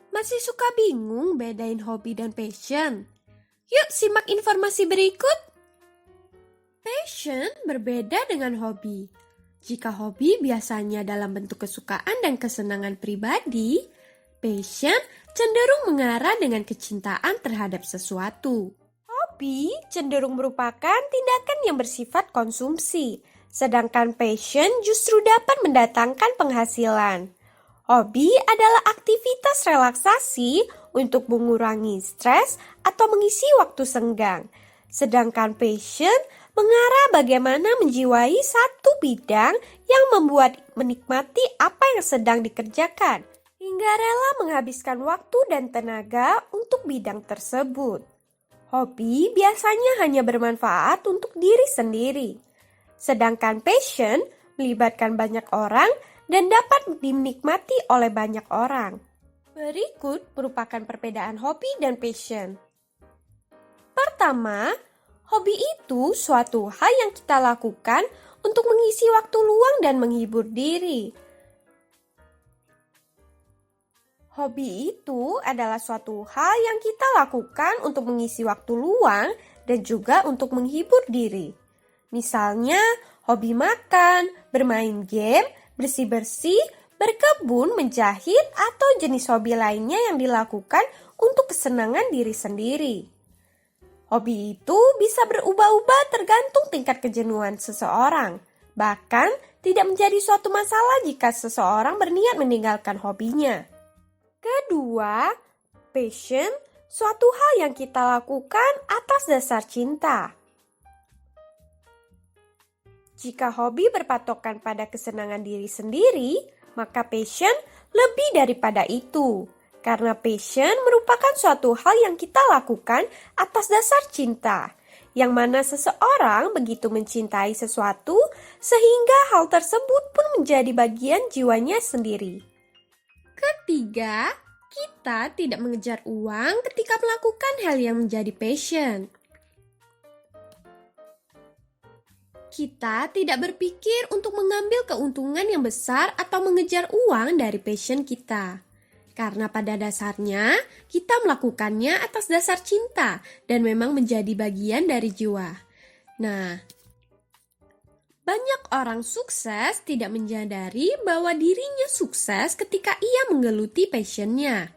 Masih suka bingung bedain hobi dan passion? Yuk simak informasi berikut. Passion berbeda dengan hobi. Jika hobi biasanya dalam bentuk kesukaan dan kesenangan pribadi, passion cenderung mengarah dengan kecintaan terhadap sesuatu. Hobi cenderung merupakan tindakan yang bersifat konsumsi, sedangkan passion justru dapat mendatangkan penghasilan. Hobi adalah aktivitas relaksasi untuk mengurangi stres atau mengisi waktu senggang. Sedangkan passion mengarah bagaimana menjiwai satu bidang yang membuat menikmati apa yang sedang dikerjakan, hingga rela menghabiskan waktu dan tenaga untuk bidang tersebut. Hobi biasanya hanya bermanfaat untuk diri sendiri, sedangkan passion melibatkan banyak orang dan dapat dinikmati oleh banyak orang. Berikut merupakan perbedaan hobi dan passion. Pertama, hobi itu suatu hal yang kita lakukan untuk mengisi waktu luang dan menghibur diri. Hobi itu adalah suatu hal yang kita lakukan untuk mengisi waktu luang dan juga untuk menghibur diri. Misalnya, hobi makan, bermain game, bersih-bersih, berkebun, menjahit, atau jenis hobi lainnya yang dilakukan untuk kesenangan diri sendiri. Hobi itu bisa berubah-ubah tergantung tingkat kejenuhan seseorang. Bahkan, tidak menjadi suatu masalah jika seseorang berniat meninggalkan hobinya. Kedua, passion, suatu hal yang kita lakukan atas dasar cinta. Jika hobi berpatokan pada kesenangan diri sendiri, maka passion lebih daripada itu. Karena passion merupakan suatu hal yang kita lakukan atas dasar cinta, yang mana seseorang begitu mencintai sesuatu sehingga hal tersebut pun menjadi bagian jiwanya sendiri. Ketiga, kita tidak mengejar uang ketika melakukan hal yang menjadi passion. Kita tidak berpikir untuk mengambil keuntungan yang besar atau mengejar uang dari passion kita. Karena pada dasarnya, kita melakukannya atas dasar cinta dan memang menjadi bagian dari jiwa. Nah, banyak orang sukses tidak menyadari bahwa dirinya sukses ketika ia menggeluti passionnya.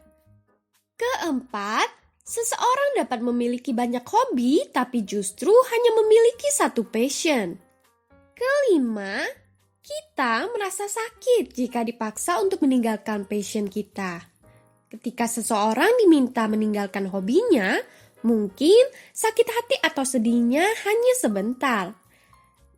Keempat, seseorang dapat memiliki banyak hobi tapi justru hanya memiliki satu passion. Kelima, kita merasa sakit jika dipaksa untuk meninggalkan passion kita. Ketika seseorang diminta meninggalkan hobinya, mungkin sakit hati atau sedihnya hanya sebentar.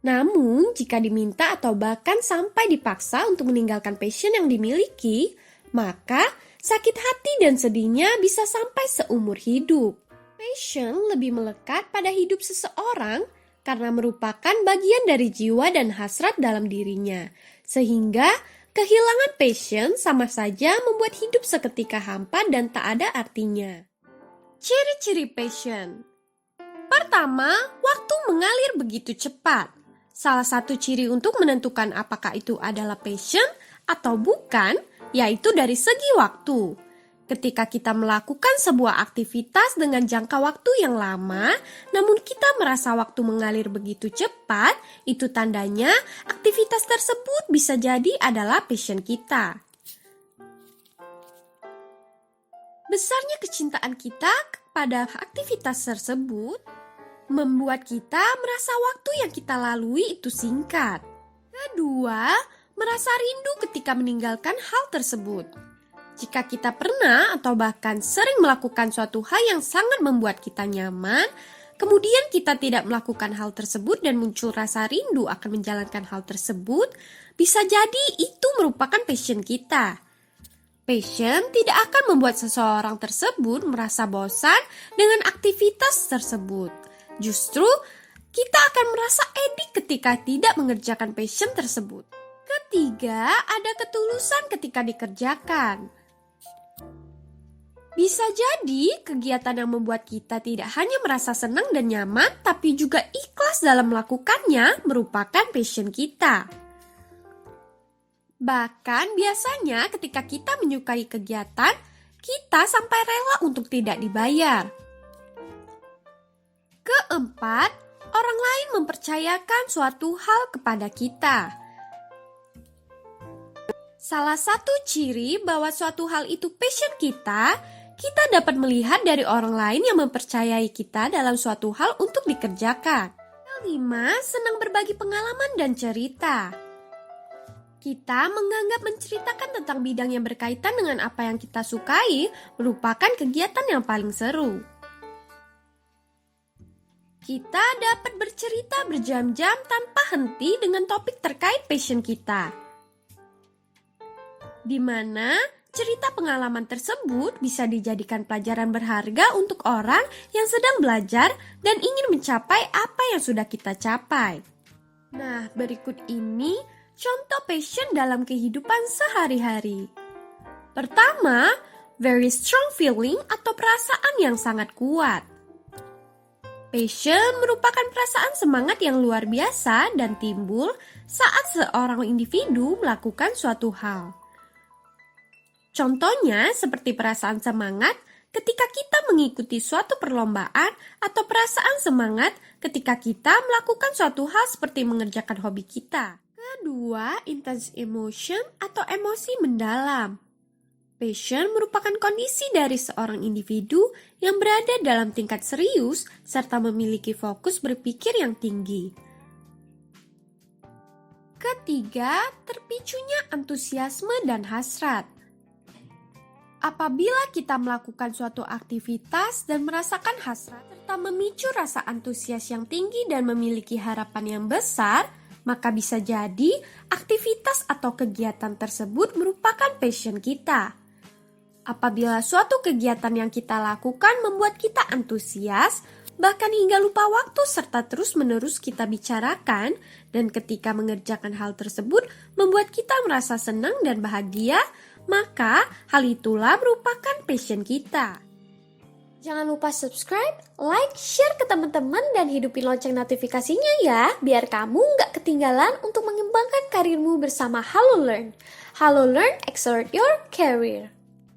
Namun, jika diminta atau bahkan sampai dipaksa untuk meninggalkan passion yang dimiliki, maka sakit hati dan sedihnya bisa sampai seumur hidup. Passion lebih melekat pada hidup seseorang karena merupakan bagian dari jiwa dan hasrat dalam dirinya. Sehingga kehilangan passion sama saja membuat hidup seketika hampa dan tak ada artinya. Ciri-ciri passion. Pertama, waktu mengalir begitu cepat. Salah satu ciri untuk menentukan apakah itu adalah passion atau bukan, yaitu dari segi waktu. Ketika kita melakukan sebuah aktivitas dengan jangka waktu yang lama, namun kita merasa waktu mengalir begitu cepat, itu tandanya aktivitas tersebut bisa jadi adalah passion kita. Besarnya kecintaan kita kepada aktivitas tersebut membuat kita merasa waktu yang kita lalui itu singkat. Kedua, merasa rindu ketika meninggalkan hal tersebut. Jika kita pernah atau bahkan sering melakukan suatu hal yang sangat membuat kita nyaman, kemudian kita tidak melakukan hal tersebut dan muncul rasa rindu akan menjalankan hal tersebut, bisa jadi itu merupakan passion kita. Passion tidak akan membuat seseorang tersebut merasa bosan dengan aktivitas tersebut. Justru, kita akan merasa edik ketika tidak mengerjakan passion tersebut. Ketiga, ada ketulusan ketika dikerjakan. Bisa jadi kegiatan yang membuat kita tidak hanya merasa senang dan nyaman, tapi juga ikhlas dalam melakukannya merupakan passion kita. Bahkan biasanya ketika kita menyukai kegiatan, kita sampai rela untuk tidak dibayar. Keempat, orang lain mempercayakan suatu hal kepada kita. Salah satu ciri bahwa suatu hal itu passion kita dapat melihat dari orang lain yang mempercayai kita dalam suatu hal untuk dikerjakan. Kelima, senang berbagi pengalaman dan cerita. Kita menganggap menceritakan tentang bidang yang berkaitan dengan apa yang kita sukai merupakan kegiatan yang paling seru. Kita dapat bercerita berjam-jam tanpa henti dengan topik terkait passion kita, di mana cerita pengalaman tersebut bisa dijadikan pelajaran berharga untuk orang yang sedang belajar dan ingin mencapai apa yang sudah kita capai. Nah, berikut ini contoh passion dalam kehidupan sehari-hari. Pertama, very strong feeling atau perasaan yang sangat kuat. Passion merupakan perasaan semangat yang luar biasa dan timbul saat seorang individu melakukan suatu hal. Contohnya seperti perasaan semangat ketika kita mengikuti suatu perlombaan atau perasaan semangat ketika kita melakukan suatu hal seperti mengerjakan hobi kita. Kedua, intense emotion atau emosi mendalam. Passion merupakan kondisi dari seorang individu yang berada dalam tingkat serius serta memiliki fokus berpikir yang tinggi. Ketiga, terpicunya antusiasme dan hasrat. Apabila kita melakukan suatu aktivitas dan merasakan hasrat serta memicu rasa antusias yang tinggi dan memiliki harapan yang besar, maka bisa jadi aktivitas atau kegiatan tersebut merupakan passion kita. Apabila suatu kegiatan yang kita lakukan membuat kita antusias, bahkan hingga lupa waktu serta terus-menerus kita bicarakan, dan ketika mengerjakan hal tersebut membuat kita merasa senang dan bahagia, maka hal itulah merupakan passion kita. Jangan lupa subscribe, like, share ke teman-teman, dan hidupin lonceng notifikasinya ya, biar kamu nggak ketinggalan untuk mengembangkan karirmu bersama Halo Learn. Halo Learn, accelerate your career.